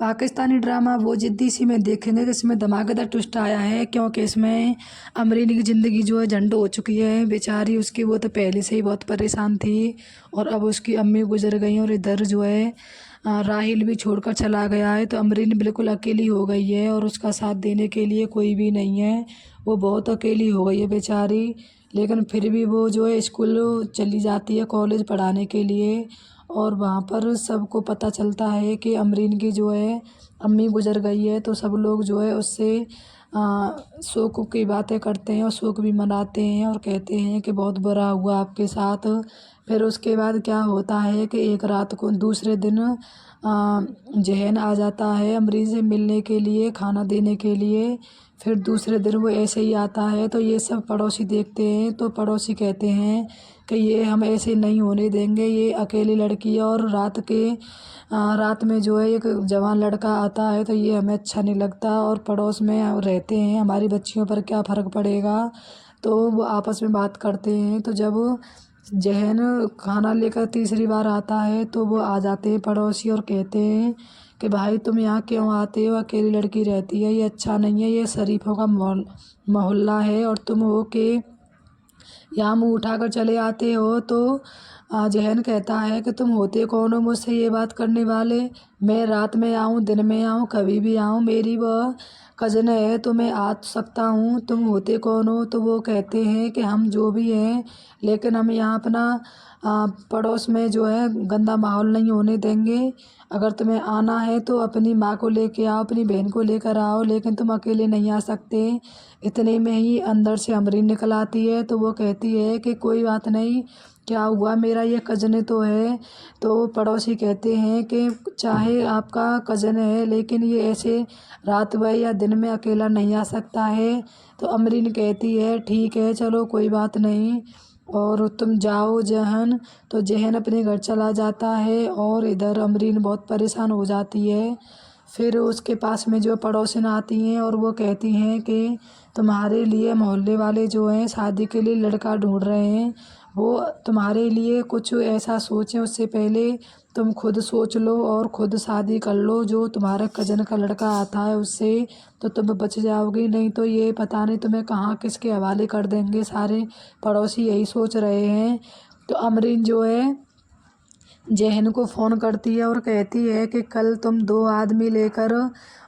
Pakistani drama वो जिद्दी सी में देखेंगे कि इसमें धमाकेदार ट्विस्ट आया है, क्योंकि इसमें अमरीन की ज़िंदगी जो है झंड हो चुकी है। बेचारी उसकी वो तो पहले से ही बहुत परेशान थी और अब उसकी अम्मी गुजर गई और इधर जो है राहिल भी छोड़कर चला गया है। तो अमरीन बिल्कुल अकेली हो गई है और उसका साथ देने के लिए कोई भी नहीं है। वो बहुत अकेली हो गई है बेचारी। लेकिन फिर भी वो जो है स्कूल चली जाती है कॉलेज पढ़ाने के लिए, और वहाँ पर सबको पता चलता है कि अमरीन की जो है अम्मी गुजर गई है। तो सब लोग जो है उससे शोक की बातें करते हैं और शोक भी मनाते हैं और कहते हैं कि बहुत बुरा हुआ आपके साथ। फिर उसके बाद क्या होता है कि एक रात को दूसरे दिन जहन आ जाता है अमरीन से मिलने के लिए, खाना देने के लिए। फिर दूसरे दिन वो ऐसे ही आता है। तो ये सब पड़ोसी देखते हैं, तो पड़ोसी कहते हैं कि ये हम ऐसे नहीं होने देंगे, ये अकेली लड़की है और रात में जो है एक जवान लड़का आता है तो ये हमें अच्छा नहीं लगता, और पड़ोस में रहते हैं, हमारी बच्चियों पर क्या फ़र्क पड़ेगा। तो वो आपस में बात करते हैं। तो जब जहन खाना लेकर तीसरी बार आता है तो वो आ जाते हैं पड़ोसी और कहते हैं कि भाई तुम यहाँ क्यों आते हो, अकेली लड़की रहती है, ये अच्छा नहीं है, ये शरीफों का मोहल्ला है और तुम हो के यहाँ मुँह उठाकर चले आते हो। तो जहन कहता है कि तुम होते कौन हो मुझसे ये बात करने वाले, मैं रात में आऊँ दिन में आऊँ कभी भी आऊँ, मेरी वह कज़न है तो मैं आ सकता हूँ, तुम होते कौन हो। तो वो कहते हैं कि हम जो भी हैं, लेकिन हम यहाँ अपना पड़ोस में जो है गंदा माहौल नहीं होने देंगे। अगर तुम्हें आना है तो अपनी माँ को लेके आओ, अपनी बहन को लेकर आओ, लेकिन तुम अकेले नहीं आ सकते। इतने में ही अंदर से अमरीन निकल आती है। तो वो कहती है कि कोई बात नहीं, क्या हुआ, मेरा ये कज़न तो है। तो पड़ोसी कहते हैं कि चाहे आपका कज़न है लेकिन ये ऐसे रात में या दिन में अकेला नहीं आ सकता है। तो अमरीन कहती है ठीक है चलो कोई बात नहीं, और तुम जाओ जहन। तो जहन अपने घर चला जाता है और इधर अमरीन बहुत परेशान हो जाती है। फिर उसके पास में जो पड़ोसिन आती हैं और वो कहती हैं कि तुम्हारे लिए मोहल्ले वाले जो हैं शादी के लिए लड़का ढूंढ रहे हैं, वो तुम्हारे लिए कुछ ऐसा सोचें उससे पहले तुम खुद सोच लो और खुद शादी कर लो, जो तुम्हारे कज़न का लड़का आता है उससे, तो तुम बच जाओगी, नहीं तो ये पता नहीं तुम्हें कहाँ किसके हवाले कर देंगे। सारे पड़ोसी यही सोच रहे हैं। तो अमरीन जो है जहन को फ़ोन करती है और कहती है कि कल तुम 2 आदमी लेकर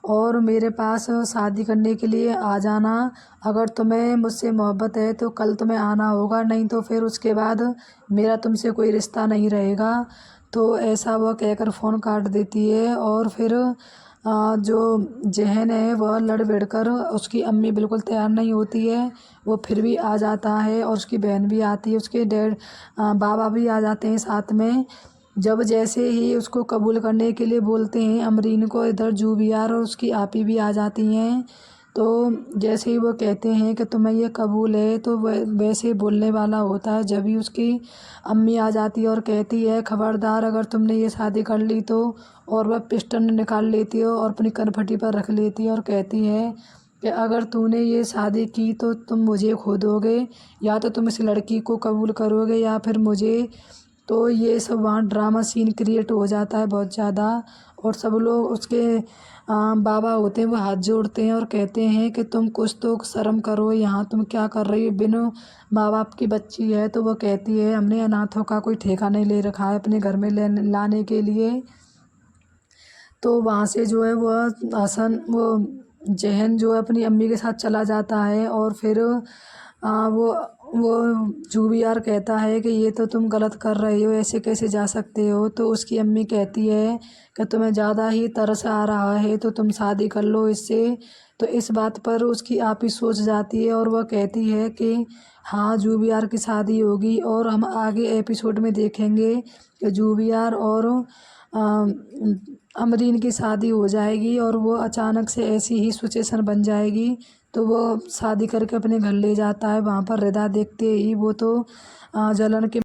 और मेरे पास शादी करने के लिए आ जाना। अगर तुम्हें मुझसे मोहब्बत है तो कल तुम्हें आना होगा, नहीं तो फिर उसके बाद मेरा तुमसे कोई रिश्ता नहीं रहेगा। तो ऐसा वह कहकर फ़ोन काट देती है। और फिर जो जहन है वह लड़ भिड़ कर, उसकी अम्मी बिल्कुल तैयार नहीं होती है, वो फिर भी आ जाता है और उसकी बहन भी आती है, उसके बाबा भी आ जाते हैं साथ में। जब जैसे ही उसको कबूल करने के लिए बोलते हैं अमरीन को, इधर जूबियार और उसकी आपी भी आ जाती हैं। तो जैसे ही वो कहते हैं कि तुम्हें ये कबूल है, तो वह वैसे बोलने वाला होता है जब ही उसकी अम्मी आ जाती है और कहती है खबरदार अगर तुमने ये शादी कर ली तो, और वह पिस्टन निकाल लेती है और अपनी कनफटी पर रख लेती है और कहती है कि अगर तूने ये शादी की तो तुम मुझे खो दोगे, या तो तुम इस लड़की को कबूल करोगे या फिर मुझे। तो ये सब वहाँ ड्रामा सीन क्रिएट हो जाता है बहुत ज़्यादा, और सब लोग उसके बाबा होते हैं वो हाथ जोड़ते हैं और कहते हैं कि तुम कुछ तो शर्म करो, यहाँ तुम क्या कर रही हो, बिन माँ बाप की बच्ची है। तो वो कहती है हमने अनाथों का कोई ठेका नहीं ले रखा है अपने घर में लाने के लिए। तो वहाँ से जो है वो जहन जो है अपनी अम्मी के साथ चला जाता है। और फिर वो जूबियार कहता है कि ये तो तुम गलत कर रहे हो, ऐसे कैसे जा सकते हो। तो उसकी अम्मी कहती है कि तुम्हें ज़्यादा ही तरस आ रहा है तो तुम शादी कर लो इससे। तो इस बात पर उसकी आप ही सोच जाती है और वह कहती है कि हाँ जूबियार की शादी होगी। और हम आगे एपिसोड में देखेंगे कि जूबियार और अमरीन की शादी हो जाएगी और वो अचानक से ऐसी ही सिचुएशन बन जाएगी। तो वो शादी करके अपने घर ले जाता है। वहाँ पर रिदा देखते ही वो तो जलन के